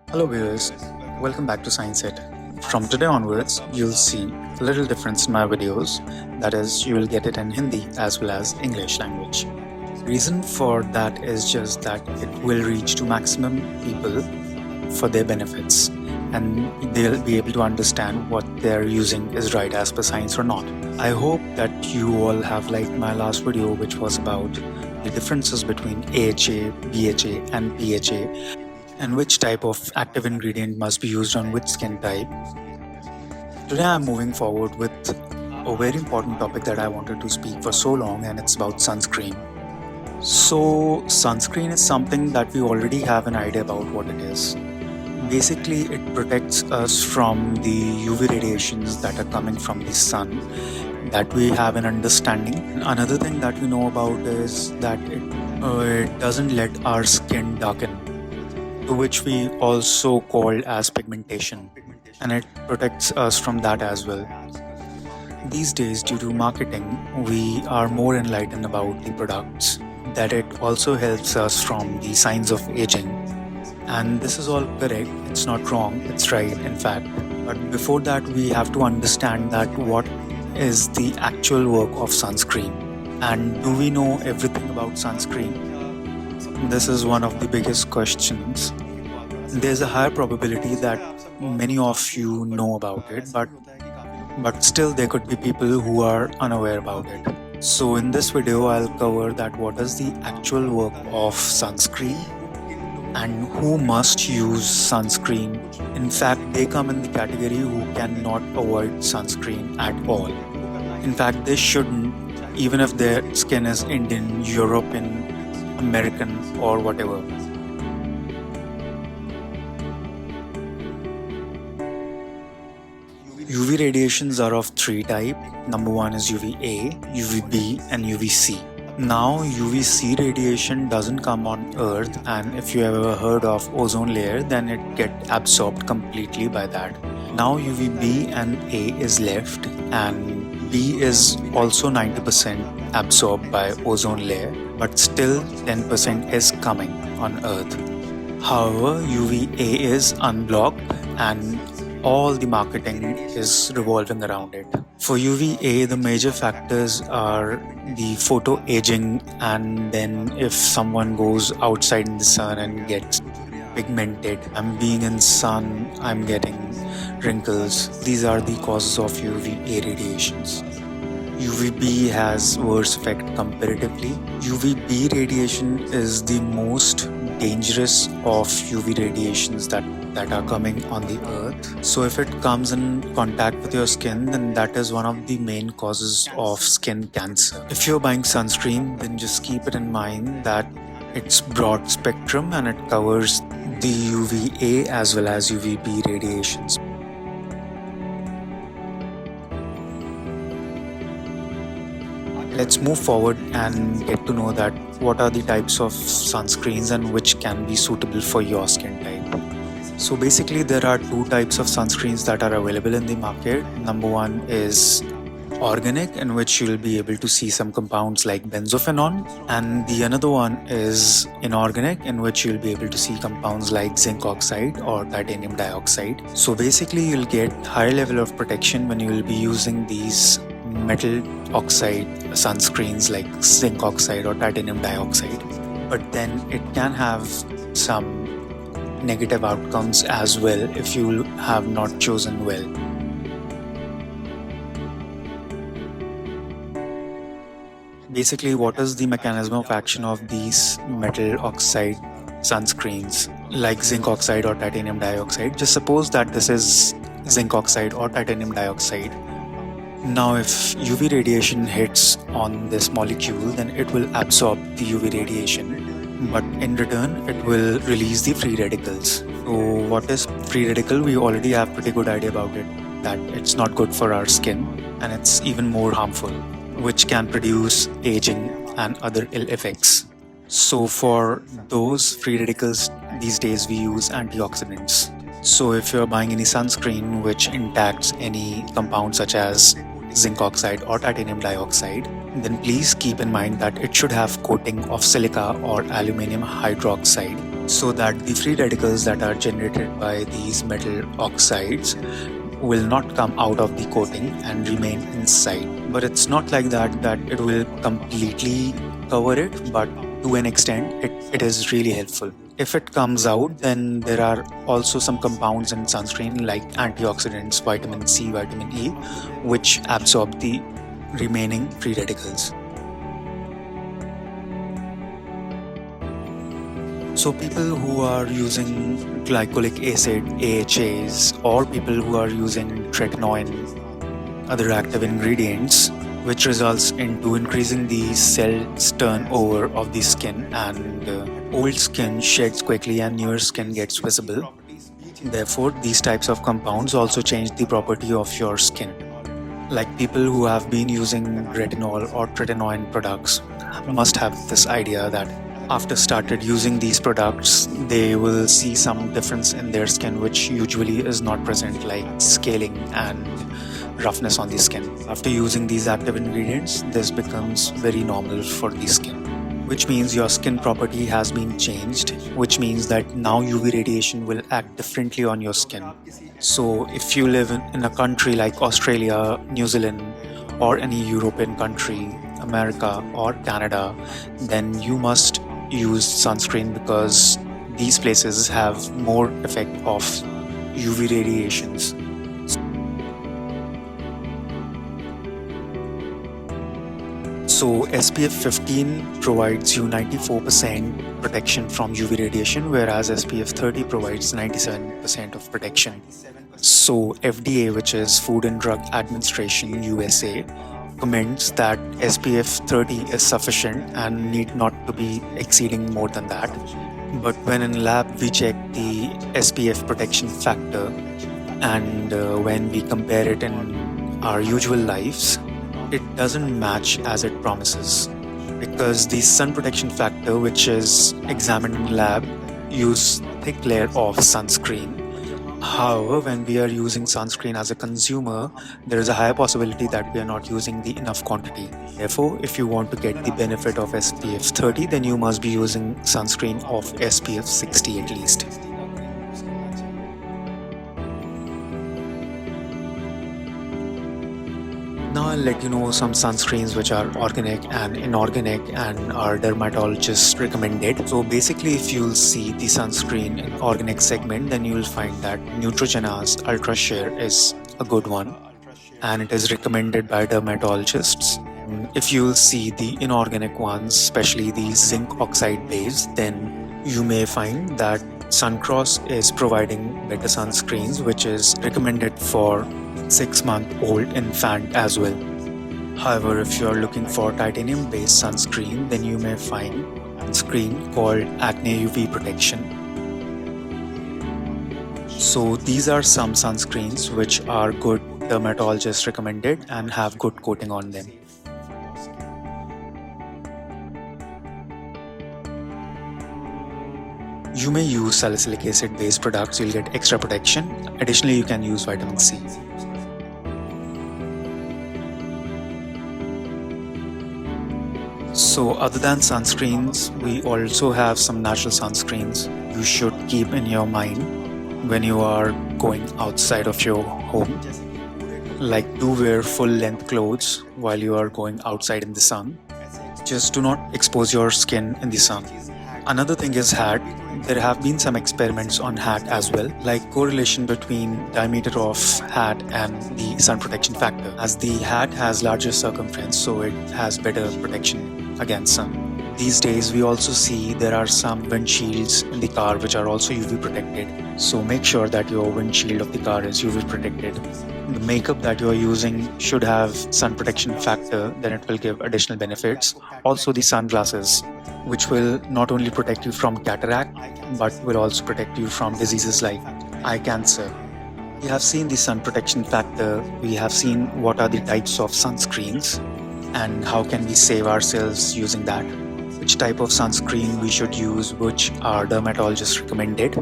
Hello viewers, welcome back to Science It. From today onwards, you'll see a little difference in my videos. That is, you will get it in Hindi as well as English language. Reason for that is just that it will reach to maximum people for their benefits, and they'll be able to understand what they're using is right as per science or not. I hope that you all have liked my last video, which was about the differences between AHA, BHA, and PHA, and which type of active ingredient must be used on which skin type. Today I'm moving forward with a very important topic that I wanted to speak for so long, and it's about sunscreen. So, sunscreen is something that we already have an idea about what it is. Basically, it protects us from the UV radiations that are coming from the sun, that we have an understanding. Another thing that we know about is that it doesn't let our skin darken, to which we also call as pigmentation, and it protects us from that as well. These days, due to marketing, we are more enlightened about the products, that it also helps us from the signs of aging. And this is all correct, it's not wrong, it's right in fact. But before that, we have to understand that what is the actual work of sunscreen, and do we know everything about sunscreen? This is one of the biggest questions. There's a higher probability that many of you know about it, but still there could be people who are unaware about it. So in this video, I'll cover that what is the actual work of sunscreen and who must use sunscreen. In fact, they come in the category who cannot avoid sunscreen at all. In fact, they shouldn't, even if their skin is Indian, European, American, or whatever. UV radiations are of three types. Number one is UVA, UVB, and UVC. Now, UVC radiation doesn't come on Earth, and if you ever heard of ozone layer, then it gets absorbed completely by that. Now UVB and A is left, and B is also 90% absorbed by ozone layer, but still 10% is coming on Earth. However, UVA is unblocked, and all the marketing is revolving around it. For UVA, the major factors are the photo aging, and then if someone goes outside in the sun and gets pigmented, I'm being in sun, I'm getting wrinkles. These are the causes of UVA radiations. UVB has worse effect comparatively. UVB radiation is the most dangerous of UV radiations that are coming on the earth. So if it comes in contact with your skin, then that is one of the main causes of skin cancer. If you're buying sunscreen, then just keep it in mind that it's broad spectrum and it covers the UVA as well as UVB radiations. Let's move forward and get to know that what are the types of sunscreens and which can be suitable for your skin type. So basically there are two types of sunscreens that are available in the market. Number one is organic, in which you'll be able to see some compounds like benzophenone, and the another one is inorganic, in which you'll be able to see compounds like zinc oxide or titanium dioxide. So basically you'll get higher level of protection when you will be using these metal oxide sunscreens like zinc oxide or titanium dioxide, but then it can have some negative outcomes as well if you have not chosen well. Basically, what is the mechanism of action of these metal oxide sunscreens like zinc oxide or titanium dioxide? Just suppose that this is zinc oxide or titanium dioxide. Now, if UV radiation hits on this molecule, then it will absorb the UV radiation, but in return, it will release the free radicals. So, what is free radical? We already have pretty good idea about it, that it's not good for our skin and it's even more harmful, which can produce aging and other ill effects. So, for those free radicals, these days we use antioxidants. So, if you're buying any sunscreen which intacts any compound such as zinc oxide or titanium dioxide, then please keep in mind that it should have coating of silica or aluminum hydroxide. so that the free radicals that are generated by these metal oxides will not come out of the coating and remain inside. But it's not like that it will completely cover it, but to an extent it is really helpful. If it comes out, then there are also some compounds in sunscreen like antioxidants, vitamin C, vitamin E, which absorb the remaining free radicals. So people who are using glycolic acid, AHAs, or people who are using tretinoin, other active ingredients, which results into increasing the cells turnover of the skin, and old skin sheds quickly and newer skin gets visible. Therefore, these types of compounds also change the property of your skin. Like people who have been using retinol or tretinoin products must have this idea that after started using these products, they will see some difference in their skin, which usually is not present, like scaling and roughness on the skin. After using these active ingredients, this becomes very normal for the skin, which means your skin property has been changed, which means that now UV radiation will act differently on your skin. So if you live in a country like Australia, New Zealand, or any European country, America or Canada, then you must use sunscreen because these places have more effect of UV radiations. So SPF 15 provides you 94% protection from UV radiation, whereas SPF 30 provides 97% of protection. So FDA, which is Food and Drug Administration USA, recommends that SPF 30 is sufficient and need not to be exceeding more than that. But when in lab we check the SPF protection factor, and when we compare it in our usual lives, it doesn't match as it promises, because the sun protection factor, which is examined in lab, use thick layer of sunscreen. However, when we are using sunscreen as a consumer, there is a higher possibility that we are not using the enough quantity. Therefore, if you want to get the benefit of SPF 30, then you must be using sunscreen of SPF 60 at least. Now I'll let you know some sunscreens which are organic and inorganic and are dermatologist recommended. So basically, if you'll see the sunscreen in organic segment, then you'll find that Neutrogena's Ultra Sheer is a good one, and it is recommended by dermatologists. If you'll see the inorganic ones, especially the zinc oxide based, then you may find that Suncross is providing better sunscreens, which is recommended for 6-month-old infant as well. However, if you are looking for titanium based sunscreen, then you may find sunscreen called Acne UV Protection. So these are some sunscreens which are good dermatologist recommended and have good coating on them. You may use salicylic acid based products, you'll get extra protection. Additionally, you can use vitamin C. So other than sunscreens, we also have some natural sunscreens you should keep in your mind when you are going outside of your home. Like, do wear full length clothes while you are going outside in the sun. Just do not expose your skin in the sun. Another thing is hat. There have been some experiments on hat as well, like correlation between diameter of hat and the sun protection factor. As the hat has larger circumference, so it has better protection against sun. These days we also see there are some windshields in the car which are also UV protected. So make sure that your windshield of the car is UV protected. The makeup that you are using should have sun protection factor, then it will give additional benefits. Also the sunglasses, which will not only protect you from cataract, but will also protect you from diseases like eye cancer. We have seen the sun protection factor, we have seen what are the types of sunscreens and how can we save ourselves using that, which type of sunscreen we should use, which our dermatologist recommended.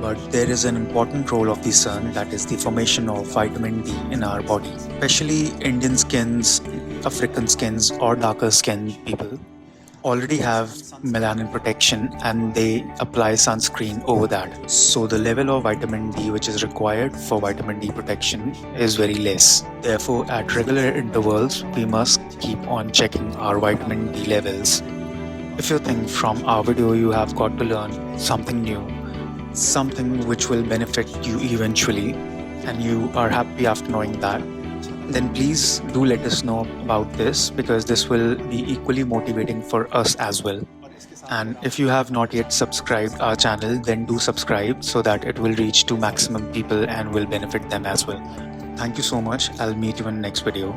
But there is an important role of the sun, that is the formation of vitamin D in our body, especially Indian skins, African skins or darker skinned people. already have melanin protection and they apply sunscreen over that. So the level of vitamin D which is required for vitamin D protection is very less. Therefore, at regular intervals, we must keep on checking our vitamin D levels. If you think from our video you have got to learn something new, something which will benefit you eventually, and you are happy after knowing that, then please do let us know about this because this will be equally motivating for us as well. And if you have not yet subscribed our channel, then do subscribe so that it will reach to maximum people and will benefit them as well. Thank you so much. I'll meet you in the next video.